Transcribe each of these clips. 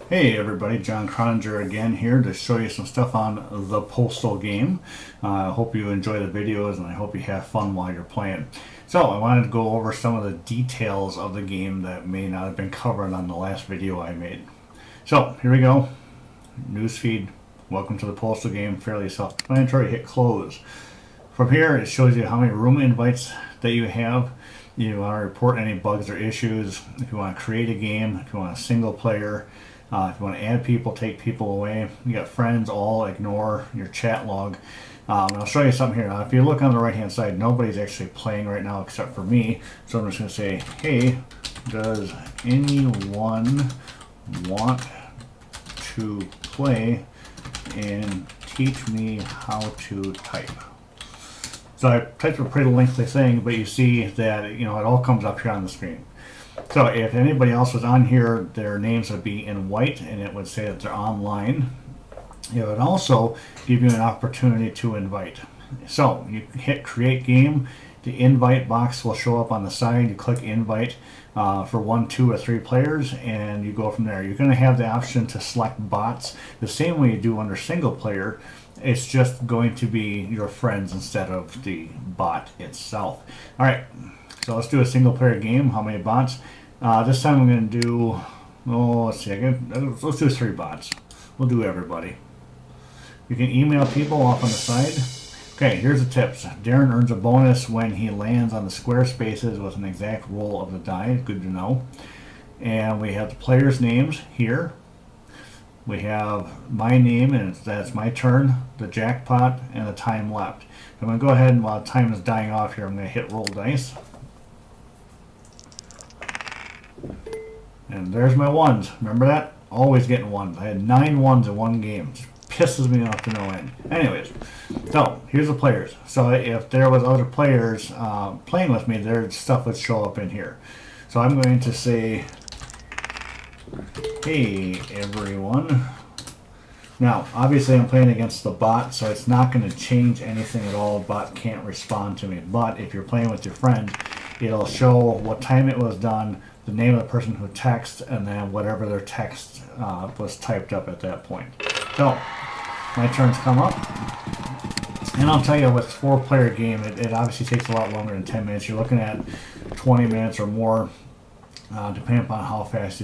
Hey everybody, John Croninger again here to show you some stuff on the Postal Game. I hope you enjoy the videos and I hope you have fun while you're playing. So I wanted to go over some of the details of the game that may not have been covered on the last video I made. So here we go. Newsfeed. Welcome to the Postal Game. Fairly self-explanatory. Hit close. From here it shows you how many room invites that you have. You want to report any bugs or issues. If you want to create a game, if you want a single player, if you want to add people, take people away, you got friends, all, ignore, your chat log. And I'll show you something here. Now, if you look on the right hand side, nobody's actually playing right now except for me. So I'm just going to say, hey, does anyone want to play and teach me how to type? So I typed a pretty lengthy thing, but you see that it all comes up here on the screen. So if anybody else was on here, their names would be in white and it would say that they're online. It would also give you an opportunity to invite. So you hit create game, the invite box will show up on the side. You click invite for 1, 2, or 3 players and you go from there. You're going to have the option to select bots the same way you do under single player. It's just going to be your friends instead of the bot itself. Alright. So let's do a single player game. How many bots? This time I'm going to do, let's do 3 bots. We'll do everybody. You can email people off on the side. Okay, here's the tips. Darren earns a bonus when he lands on the square spaces with an exact roll of the die. Good to know. And we have the players' names here. We have my name, and that's my turn, the jackpot, and the time left. I'm going to go ahead and while time is dying off here, I'm going to hit roll dice. And there's my ones. Remember that? Always getting ones. I had 9 ones in one game. It pisses me off to no end. Anyways, so here's the players. So if there was other players playing with me, their stuff would show up in here. So I'm going to say, hey everyone. Now, obviously I'm playing against the bot, so it's not going to change anything at all. The bot can't respond to me. But if you're playing with your friends, it'll show what time it was done, the name of the person who texted, and then whatever their text was typed up at that point. So, my turns come up. And I'll tell you, with a 4-player game, it obviously takes a lot longer than 10 minutes. You're looking at 20 minutes or more, depending upon how fast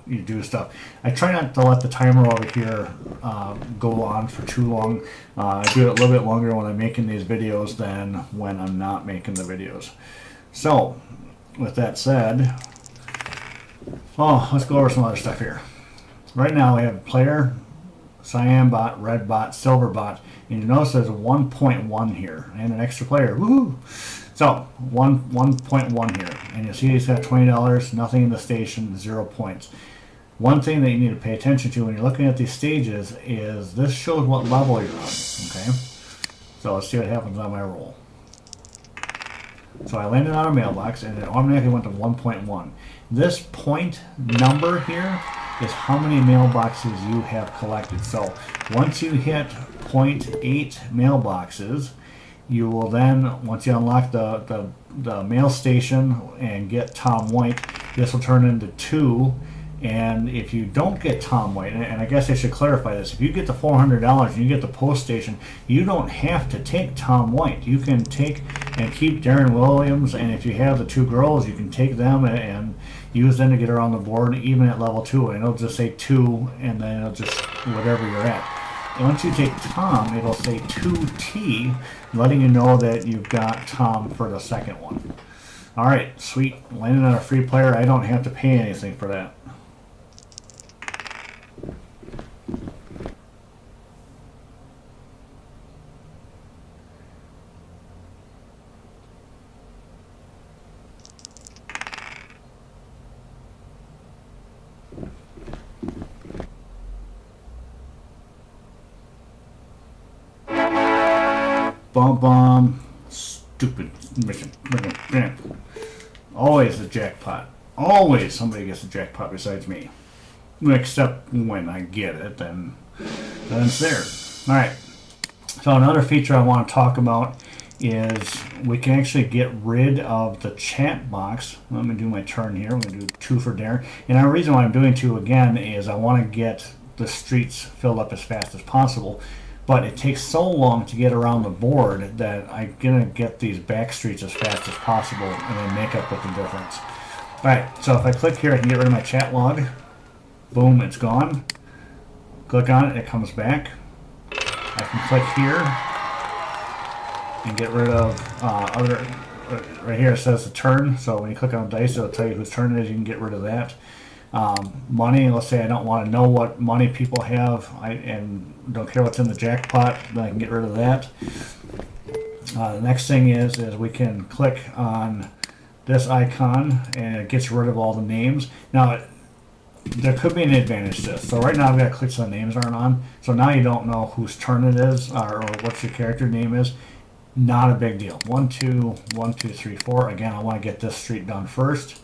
you do stuff. I try not to let the timer over here go on for too long. I do it a little bit longer when I'm making these videos than when I'm not making the videos. So, with that said, let's go over some other stuff here. Right now we have player, cyan bot, red bot, silver bot, and you notice there's a 1.1 here and an extra player. Woohoo! So 1.1 here, and you see he's got $20, nothing in the station, 0 points. One thing that you need to pay attention to when you're looking at these stages is this shows what level you're on. Okay, so let's see what happens on my roll. So I landed on a mailbox and it automatically went to 1.1. This point number here is how many mailboxes you have collected. So once you hit 0.8 mailboxes, you will then, once you unlock the mail station and get Tom White, this will turn into 2. And if you don't get Tom White, and I guess I should clarify this, if you get the $400 and you get the post station, you don't have to take Tom White. You can take and keep Darren Williams, and if you have the 2 girls, you can take them and use them to get around the board, even at level 2. And it'll just say 2, and then it'll just whatever you're at. And once you take Tom, it'll say 2T, letting you know that you've got Tom for the second one. All right, sweet. Landing on a free player, I don't have to pay anything for that. Bum, stupid mission. Always a jackpot. Always somebody gets a jackpot besides me. Except when I get it, then it's there. Alright. So another feature I want to talk about is we can actually get rid of the chat box. Let me do my turn here. I'm going to do 2 for Darren. And the reason why I'm doing 2 again is I want to get the streets filled up as fast as possible. But it takes so long to get around the board that I'm going to get these back streets as fast as possible and then make up with the difference. Alright, so if I click here, I can get rid of my chat log. Boom, it's gone. Click on it, it comes back. I can click here and get rid of right here it says the turn, so when you click on dice it'll tell you whose turn it is. You can get rid of that. Money, let's say I don't want to know what money people have and don't care what's in the jackpot, then I can get rid of that. The next thing is we can click on this icon and it gets rid of all the names. Now there could be an advantage to this. So right now I've got to click so the names aren't on. So now you don't know whose turn it is or what your character name is. Not a big deal. 1, 2, 1, 2, 3, 4. Again, I want to get this street done first.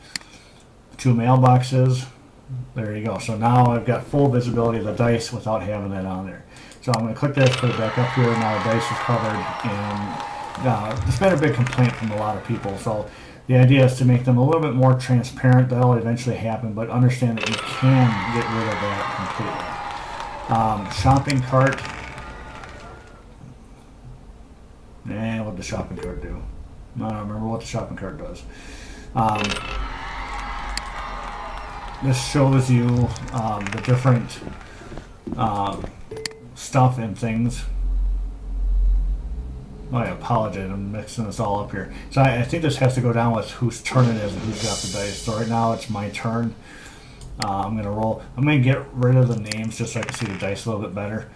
2 mailboxes. There you go. So now I've got full visibility of the dice without having that on there. So I'm going to click this, put it back up here. Now the dice is covered. And it's been a big complaint from a lot of people. So the idea is to make them a little bit more transparent. That'll eventually happen, but understand that you can get rid of that completely. Shopping cart. And what did the shopping cart do? I don't remember what the shopping cart does. This shows you the different stuff and things. Oh, I apologize, I'm mixing this all up here. So I think this has to go down with whose turn it is and who's got the dice. So right now it's my turn. I'm going to roll. I'm going to get rid of the names just so I can see the dice a little bit better.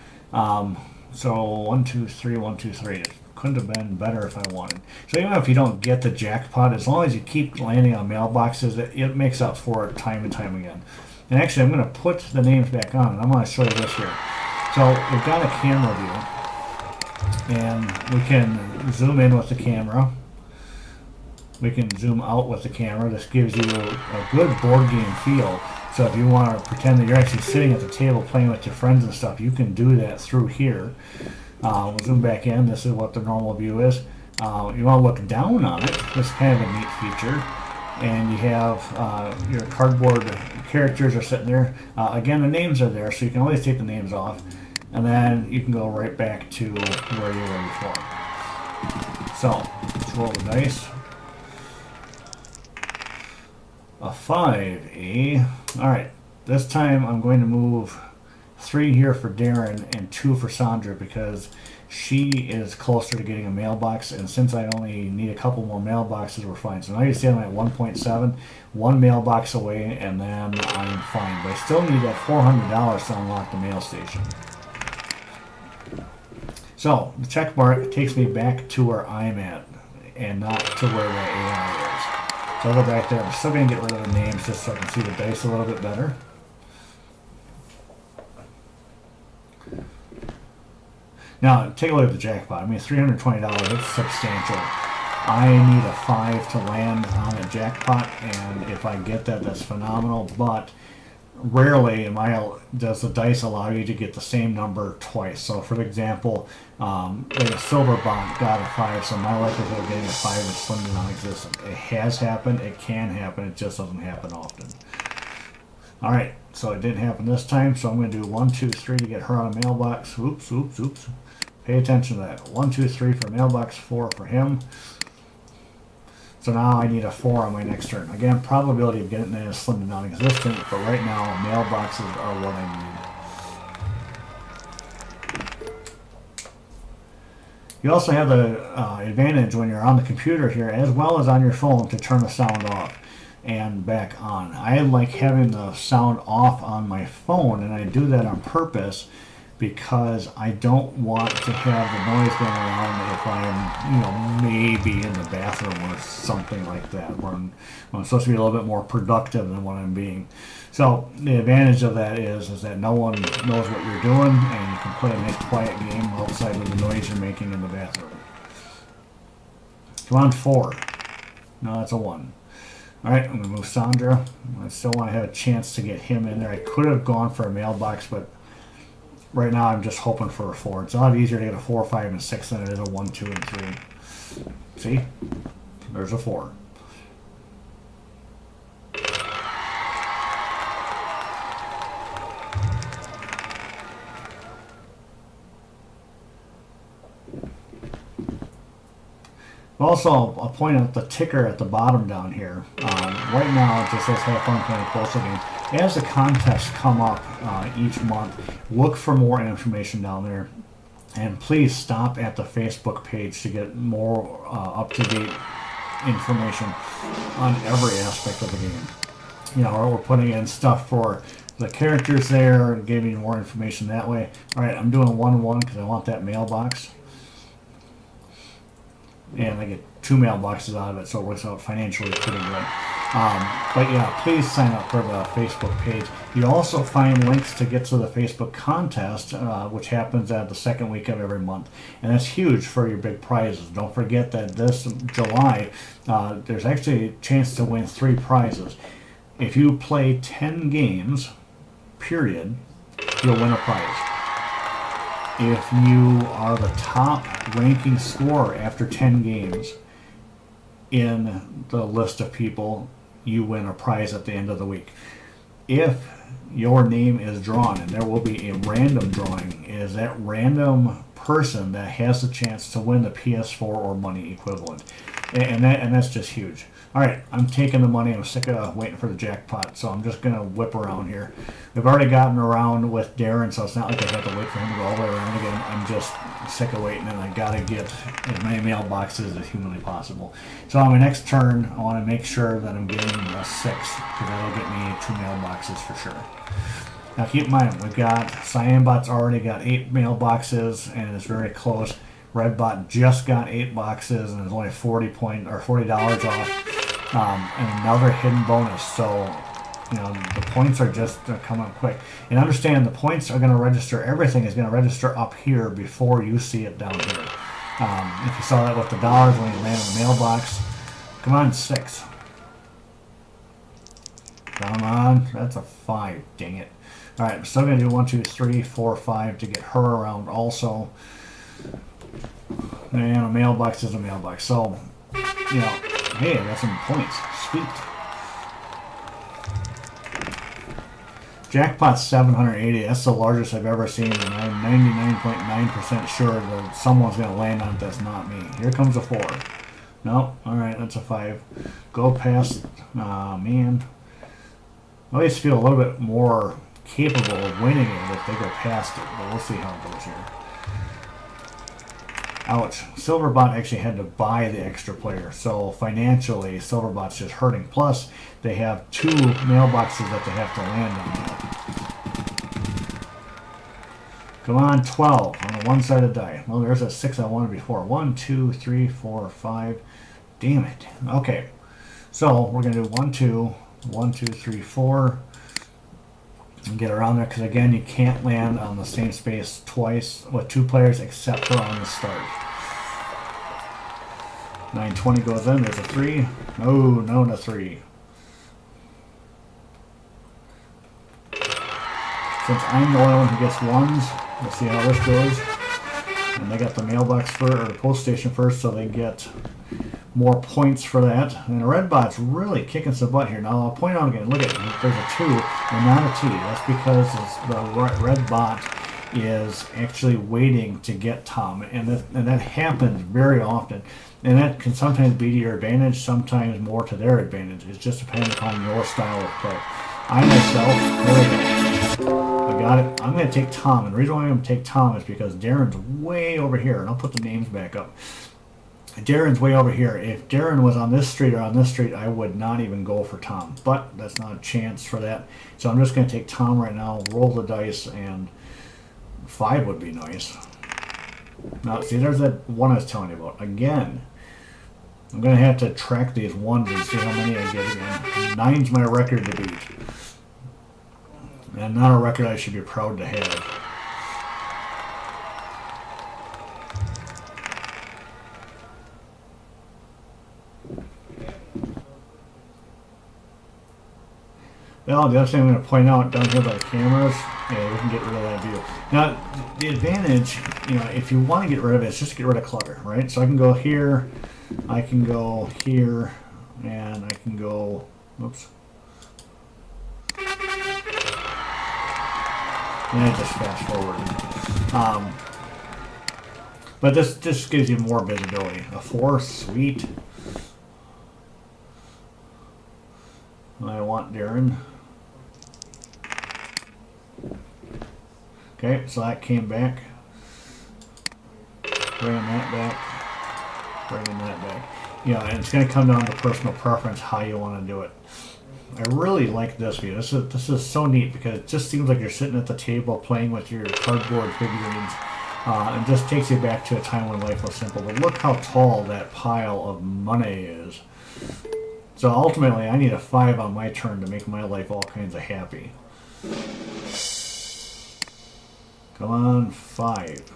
So 1, 2, 3, 1, 2, 3. It couldn't have been better if I wanted. So even if you don't get the jackpot, as long as you keep landing on mailboxes, it makes up for it time and time again. And actually, I'm going to put the names back on, and I'm going to show you this here. So we've got a camera view, and we can zoom in with the camera. We can zoom out with the camera. This gives you a good board game feel. So if you want to pretend that you're actually sitting at the table playing with your friends and stuff, you can do that through here. We'll zoom back in. This is what the normal view is. You want to look down on it. This is kind of a neat feature. And you have your cardboard characters are sitting there. Again, the names are there, so you can always take the names off. And then you can go right back to where you were before. So, let's roll the dice. A 5, Alright, this time I'm going to move 3 here for Darren and 2 for Sandra because she is closer to getting a mailbox, and since I only need a couple more mailboxes, we're fine. So now you see I'm at 1.7, 1 mailbox away, and then I'm fine. But I still need that $400 to unlock the mail station. So the check mark takes me back to where I'm at and not to where the AI is. So I'll go back there. I'm still going to get rid of the names just so I can see the dice a little bit better. Now, take a look at the jackpot. I mean, $320, that's substantial. I need a 5 to land on a jackpot, and if I get that, that's phenomenal. But rarely does the dice allow you to get the same number twice. So, for example, a silver bond got a 5, so my likelihood of getting a 5 is slim to non-existent. It has happened. It can happen. It just doesn't happen often. All right, so it didn't happen this time, so I'm going to do 1, 2, 3 to get her on a mailbox. Oops, oops, oops. Pay attention to that. 1, 2, 3 for mailbox, 4 for him. So now I need a 4 on my next turn. Again, probability of getting that is slim to non-existent, but right now mailboxes are what I need. You also have the advantage when you're on the computer here, as well as on your phone, to turn the sound off and back on. I like having the sound off on my phone, and I do that on purpose because I don't want to have the noise going around if I'm, maybe in the bathroom or something like that, where I'm supposed to be a little bit more productive than what I'm being. So the advantage of that is that no one knows what you're doing, and you can play a nice quiet game outside of the noise you're making in the bathroom. Come on, 4. No, that's a 1. Alright, I'm going to move Sandra. I still want to have a chance to get him in there. I could have gone for a mailbox, but right now I'm just hoping for a 4. It's a lot easier to get a 4, 5, and 6 than it is a 1, 2, and 3. See? There's a 4. Also, I'll point out the ticker at the bottom down here. Right now, it just says have fun playing Postal Game. As the contests come up each month, look for more information down there. And please stop at the Facebook page to get more up-to-date information on every aspect of the game. You know, we're putting in stuff for the characters there and giving you more information that way. All right, I'm doing 1-1 because I want that mailbox. And I get 2 mailboxes out of it, so it works out financially pretty good. But yeah, please sign up for the Facebook page. You also find links to get to the Facebook contest, which happens at the second week of every month. And that's huge for your big prizes. Don't forget that this July, there's actually a chance to win 3 prizes. If you play 10 games, period, you'll win a prize. If you are the top ranking scorer after 10 games in the list of people, you win a prize at the end of the week. If your name is drawn, and there will be a random drawing, it is that random person that has the chance to win the PS4 or money equivalent. And that's just huge. All right, I'm taking the money. I'm sick of waiting for the jackpot, so I'm just going to whip around here. We've already gotten around with Darren, so it's not like I have to wait for him to go all the way around again. I'm just sick of waiting, and I got to get as many mailboxes as humanly possible. So on my next turn, I want to make sure that I'm getting a 6, because that'll get me 2 mailboxes for sure. Now keep in mind, we've got Cyanbot's already got 8 mailboxes, and it's very close. Redbot just got 8 boxes, and it's only $40 off. And another hidden bonus, so you know the points are just coming up quick. And understand the points are going to register. Everything is going to register up here before you see it down here. If you saw that with the dollars when you land in the mailbox, come on, 6. Come on, that's a 5. Dang it! All right, I'm still going to do 1, 2, 3, 4, 5 to get her around also. And a mailbox is a mailbox, so you know. Hey, I got some points. Sweet. Jackpot's 780. That's the largest I've ever seen, and I'm 99.9% sure that someone's going to land on it that's not me. Here comes a 4. Nope. All right, that's a 5. Go past. Man. I always feel a little bit more capable of winning it if they go past it, but we'll see how it goes here. Ouch. Silverbot actually had to buy the extra player, so financially Silverbot's just hurting. Plus, they have 2 mailboxes that they have to land on. Come on, 12 on the one side of the die. Well, there's a 6 I wanted before. 1, 2, 3, 4, 5. Damn it. Okay, so we're going to do 1, 2, 1, 2, 3, 4. And get around there, because again, you can't land on the same space twice with 2 players except for on the start. 920 goes in. There's a 3. No, no, a 3. Since I'm the only one who gets 1s, let's see how this goes. And they got the mailbox first, or the post station first, so they get more points for that. And the Redbot's really kicking some butt here. Now I'll point out again, look at it, there's a 2 and not a T. That's because the Redbot is actually waiting to get Tom, and that happens very often. And that can sometimes be to your advantage, sometimes more to their advantage. It just depends upon your style of play. I myself, there we go. I got it. I'm going to take Tom, and the reason why I'm going to take Tom is because Darren's way over here, and I'll put the names back up. Darren's way over here. If Darren was on this street or on this street, I would not even go for Tom. But that's not a chance for that. So I'm just going to take Tom right now, roll the dice, and 5 would be nice. Now, see, there's that 1 I was telling you about. Again, I'm going to have to track these 1s and see how many I get again. 9's my record to beat. And not a record I should be proud to have. Oh, the other thing I'm going to point out down here by the cameras, yeah, we can get rid of that view. Now, the advantage, you know, if you want to get rid of it, is just get rid of clutter, right? So I can go here, I can go here, and I can go, oops. And I just fast forward. But this just gives you more visibility. A 4, sweet. I want Darren. Okay, so that came back. Bringing that back. Bringing that back. Yeah, and it's going to come down to personal preference how you want to do it. I really like this view. This is so neat because it just seems like you're sitting at the table playing with your cardboard figurines. And just takes you back to a time when life was simple. But look how tall that pile of money is. So ultimately, I need a 5 on my turn to make my life all kinds of happy. Come on, 5.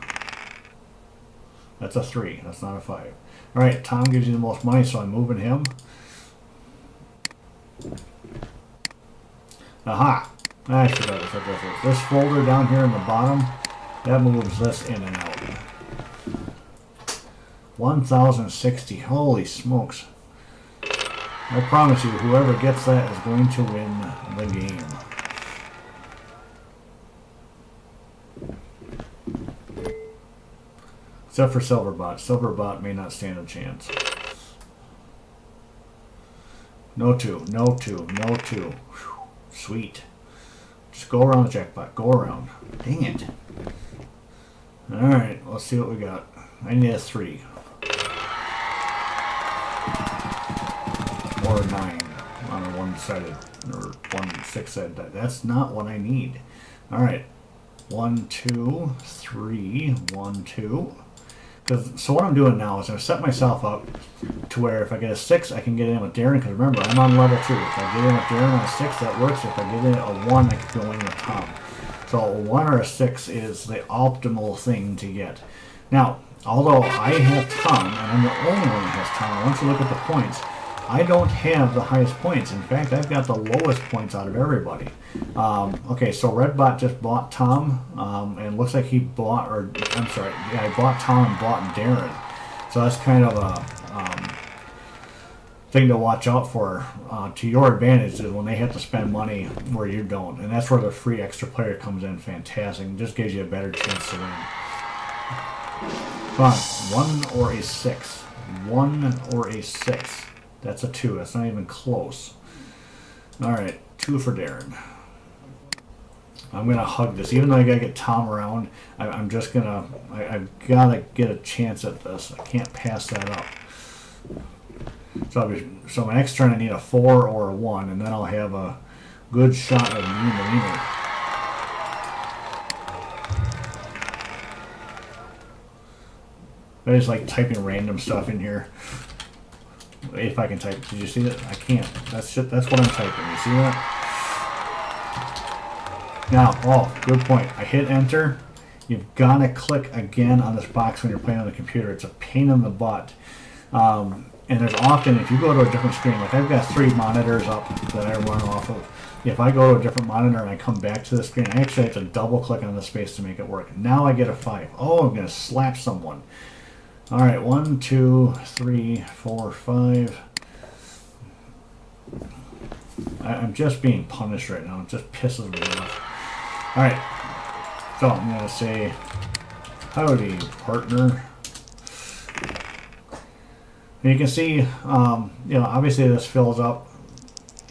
That's a 3. That's not a 5. All right, Tom gives you the most money, so I'm moving him. Aha! I forgot what this is. This folder down here in the bottom, that moves this in and out. 1,060. Holy smokes. I promise you, whoever gets that is going to win the game. Except for Silverbot. Silverbot may not stand a chance. No 2, no 2, no 2. Whew. Sweet. Just go around the jackpot. Go around. Dang it. Alright, let's see what we got. I need a 3. Or a 9 on a one-sided, or 1 6-sided die. That's not what I need. Alright. 1, 2, 3, 1, 2. So what I'm doing now is I'm set myself up to where if I get a 6, I can get in with Darren, because remember, I'm on level 2. If I get in with Darren on a 6, that works. If I get in a 1, I can go in with Tom. So a 1 or a 6 is the optimal thing to get. Now, although I have Tom, and I'm the only one that has Tom, once you look at the points, I don't have the highest points. In fact, I've got the lowest points out of everybody. Okay, so Redbot just bought Tom, and looks like he bought, or I'm sorry, yeah, I bought Tom and bought Darren. So that's kind of a thing to watch out for. To your advantage is when they have to spend money where you don't, and that's where the free extra player comes in. Fantastic, it just gives you a better chance to win. Come on, 1 or a 6. 1 or a 6. That's a 2. That's not even close. Alright, 2 for Darren. I'm going to hug this. Even though I got to get Tom around, I'm just going to... I've got to get a chance at this. I can't pass that up. So my next turn I need a 4 or a 1, and then I'll have a good shot of mean the wiener. I just like typing random stuff in here. If I can type, did you see that? I can't. That's what I'm typing. You see that? Now, oh, good point. I hit enter. You've got to click again on this box when you're playing on the computer. It's a pain in the butt. And there's often, if you go to a different screen, like I've got 3 monitors up that I run off of. If I go to a different monitor and I come back to the screen, I actually have to double click on the space to make it work. Now I get a 5. Oh, I'm going to slap someone. All right, 1, 2, 3, 4, 5. I'm just being punished right now. It just pisses me off. All right, so I'm going to say, howdy, partner. And you can see, you know, obviously this fills up.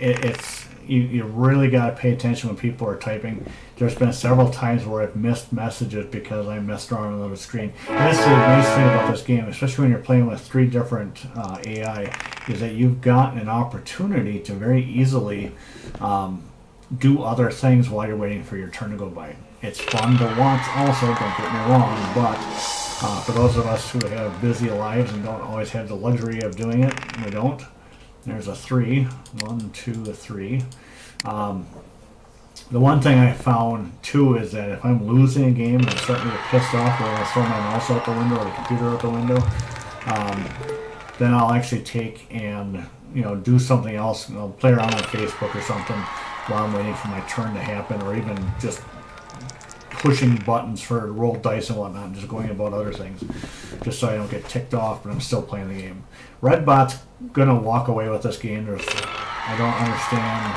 You really got to pay attention when people are typing. There's been several times where I've missed messages because I messed around on the screen. And that's the nice thing about this game, especially when you're playing with 3 different AI, is that you've got an opportunity to very easily do other things while you're waiting for your turn to go by. It's fun to watch also, don't get me wrong, but for those of us who have busy lives and don't always have the luxury of doing it, we don't. There's a 3. 1, 2, 3. The one thing I found too is that if I'm losing a game and I'm starting to get pissed off, where I'll throw my mouse out the window or the computer out the window, then I'll actually take and do something else, play around on Facebook or something, while I'm waiting for my turn to happen, or even just pushing buttons for roll dice and whatnot, and just going about other things, just so I don't get ticked off, but I'm still playing the game. Redbot's gonna walk away with this game. I don't understand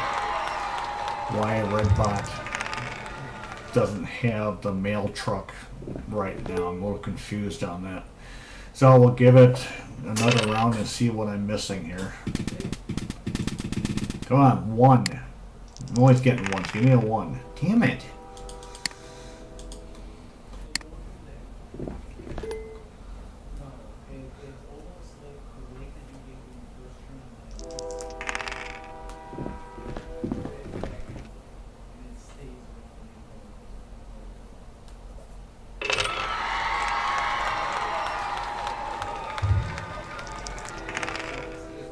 why Redbot doesn't have the mail truck right now. I'm a little confused on that. So we'll give it another round and see what I'm missing here. Come on, 1. I'm always getting 1. Give me a 1. Damn it.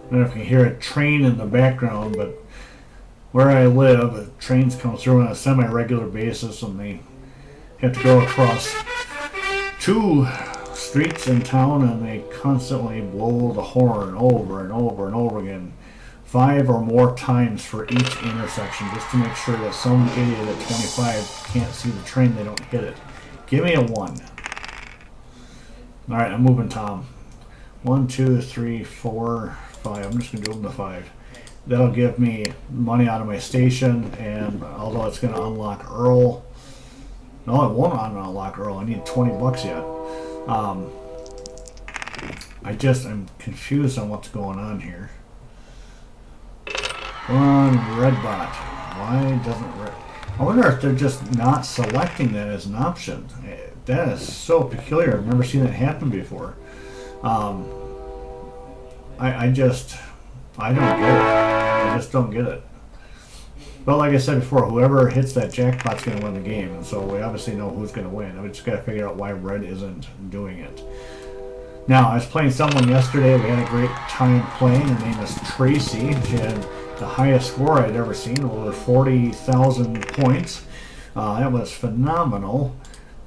I don't know if you can hear a train in the background, but where I live, trains come through on a semi-regular basis, and they have to go across 2 streets in town, and they constantly blow the horn over and over and over again, 5 or more times for each intersection, just to make sure that some idiot at 25 can't see the train, they don't hit it. Give me a 1. Alright, I'm moving Tom. 1, 2, 3, 4, 5. I'm just going to do them to 5. That'll give me money out of my station, and although it's going to unlock Earl, no, it won't unlock Earl. I need 20 bucks yet. I'm confused on what's going on here. Come on, Redbot. Why doesn't Red? I wonder if they're just not selecting that as an option. That is so peculiar. I've never seen that happen before. I don't get it. I just don't get it. But like I said before, whoever hits that jackpot's going to win the game, and so we obviously know who's going to win. We just got to figure out why Red isn't doing it. Now, I was playing someone yesterday. We had a great time playing. Her name is Tracy. She had the highest score I'd ever seen, over 40,000 points. That was phenomenal.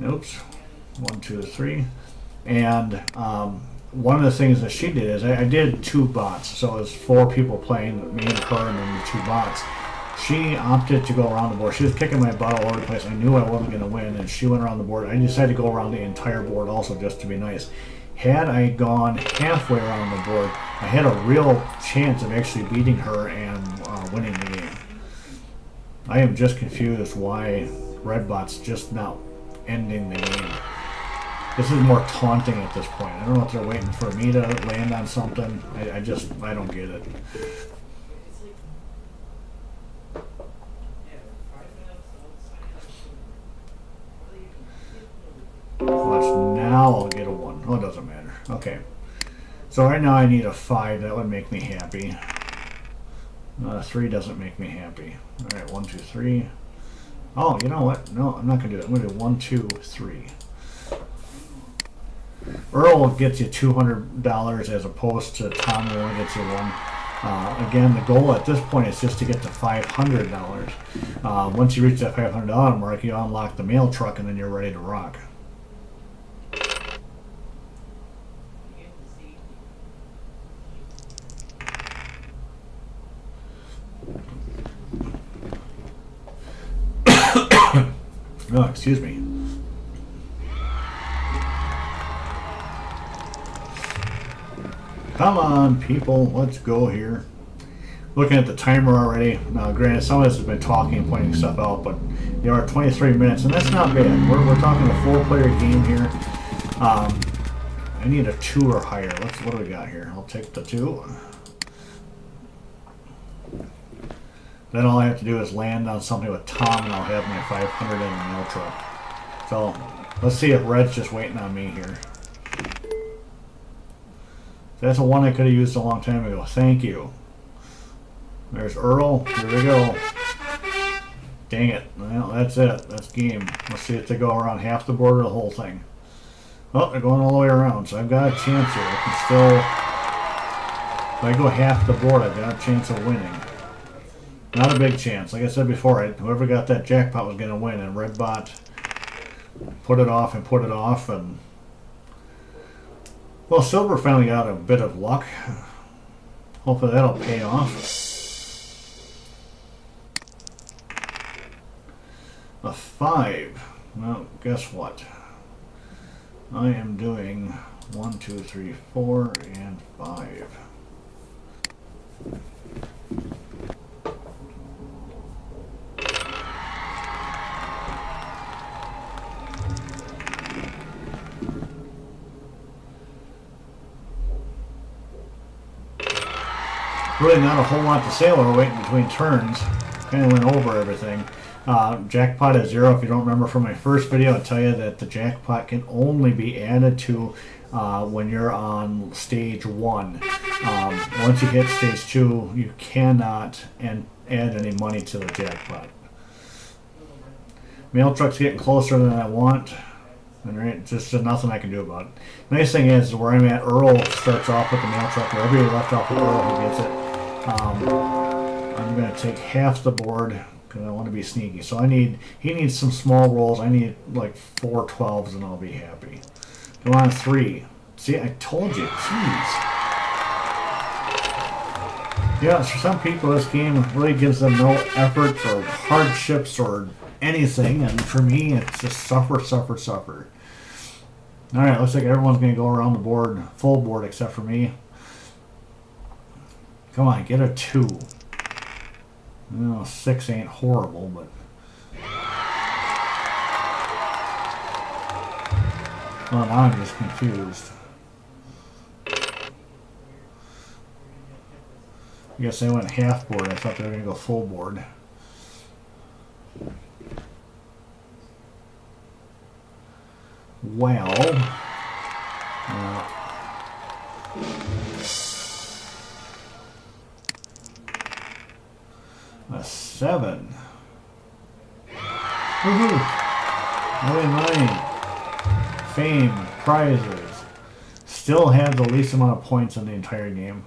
Oops. 1, 2, 3. And one of the things that she did is I did 2 bots, so it was 4 people playing, me and her, and then the 2 bots. She opted to go around the board. She was kicking my butt all over the place. I knew I wasn't going to win, and she went around the board. I decided to go around the entire board also, just to be nice. Had I gone halfway around the board, I had a real chance of actually beating her and winning the game. I am just confused why Redbot's just not ending the game. This is more taunting at this point. I don't know if they're waiting for me to land on something. I don't get it. Watch, now I'll get a 1. Oh, it doesn't matter. Okay. So right now I need a 5. That would make me happy. 3 doesn't make me happy. Alright, 1, 2, 3. Oh, you know what? No, I'm not going to do it. I'm going to do 1, 2, 3. Earl gets you $200 as opposed to Tom who only gets you 1. Again, the goal at this point is just to get to $500. Once you reach that $500 mark, you unlock the mail truck, and then you're ready to rock. Oh, excuse me. Come on, people, let's go here. Looking at the timer already. Now, granted, some of us have been talking and pointing stuff out, but there are 23 minutes, and that's not bad. We're talking a 4-player game here. I need a 2 or higher. What do we got here? I'll take the 2. Then all I have to do is land on something with Tom, and I'll have my 500 in the mail truck. So let's see if Red's just waiting on me here. That's a 1 I could have used a long time ago. Thank you. There's Earl. Here we go. Dang it. Well, that's it. That's game. Let's see if they go around half the board or the whole thing. Oh, they're going all the way around, so I've got a chance here. I can still... If I go half the board, I've got a chance of winning. Not a big chance. Like I said before, whoever got that jackpot was going to win, and Redbot put it off and put it off, and... Well, Silver finally got a bit of luck. Hopefully that'll pay off. a 5. Well, guess what? I am doing 1, 2, 3, 4, and 5. Really not a whole lot to say while we're waiting between turns. Kind of went over everything. Jackpot is 0. If you don't remember from my first video, I'll tell you that the jackpot can only be added to when you're on stage 1. Once you hit stage 2, you cannot add any money to the jackpot. Mail truck's getting closer than I want. And right, just nothing I can do about it. Nice thing is, where I'm at, Earl starts off with the mail truck. Wherever you left off with Earl, he gets it. I'm going to take half the board because I want to be sneaky. So he needs some small rolls. I need like 4 12s and I'll be happy. Go on 3. See, I told you. Jeez. Yeah, for some people, this game really gives them no effort or hardships or anything. And for me, it's just suffer, suffer, suffer. All right, looks like everyone's going to go around the board, full board, except for me. Come on, get a 2. No, 6 ain't horrible, but... Well, now I'm just confused. I guess they went half board. I thought they were going to go full board. Well... a 7. Woohoo! Money. Fame, prizes. Still have the least amount of points in the entire game.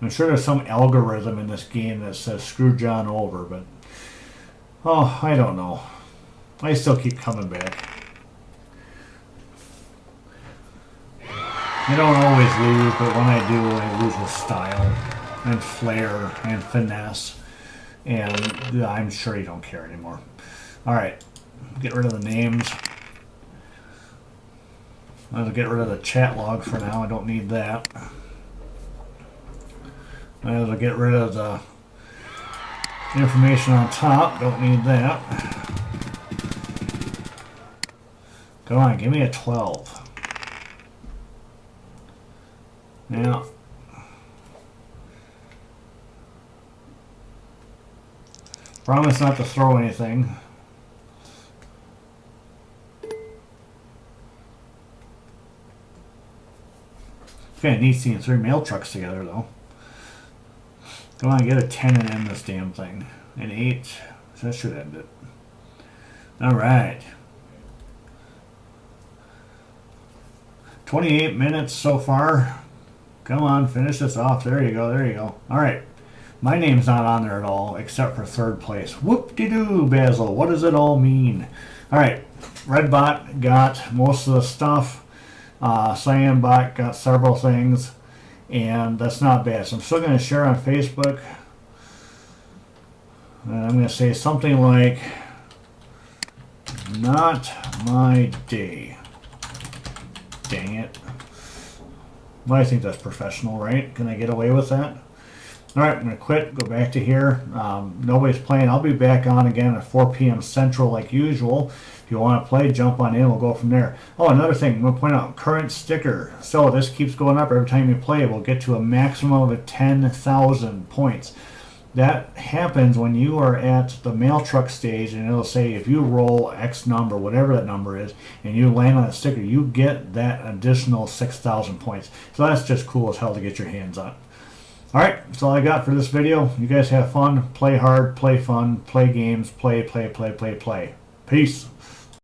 I'm sure there's some algorithm in this game that says screw John over, but oh, I don't know. I still keep coming back. I don't always lose, but when I do, I lose with style and flair and finesse, and I'm sure you don't care anymore. Alright, get rid of the names. I'll get rid of the chat log for now. I don't need that. I'll get rid of the information on top. Don't need that. Come on, give me a 12. Now, promise not to throw anything. Kind of neat seeing 3 mail trucks together, though. Come on, get a 10 and end this damn thing. An 8. So that should end it. Alright. 28 minutes so far. Come on, finish this off. There you go, there you go. Alright. My name's not on there at all, except for 3rd place. Whoop-de-doo, Basil. What does it all mean? Alright. Redbot got most of the stuff. Cyambot got several things. And that's not bad. So I'm still going to share on Facebook. And I'm going to say something like, not my day. Dang it. Well, I think that's professional, right? Can I get away with that? Alright, I'm going to quit, go back to here. Nobody's playing. I'll be back on again at 4 p.m. Central like usual. If you want to play, jump on in. We'll go from there. Oh, another thing. I'm going to point out, current sticker. So this keeps going up every time you play. We'll get to a maximum of 10,000 points. That happens when you are at the mail truck stage, and it'll say if you roll X number, whatever that number is, and you land on a sticker, you get that additional 6,000 points. So that's just cool as hell to get your hands on. Alright, that's all I got for this video. You guys have fun, play hard, play fun, play games, play. Peace.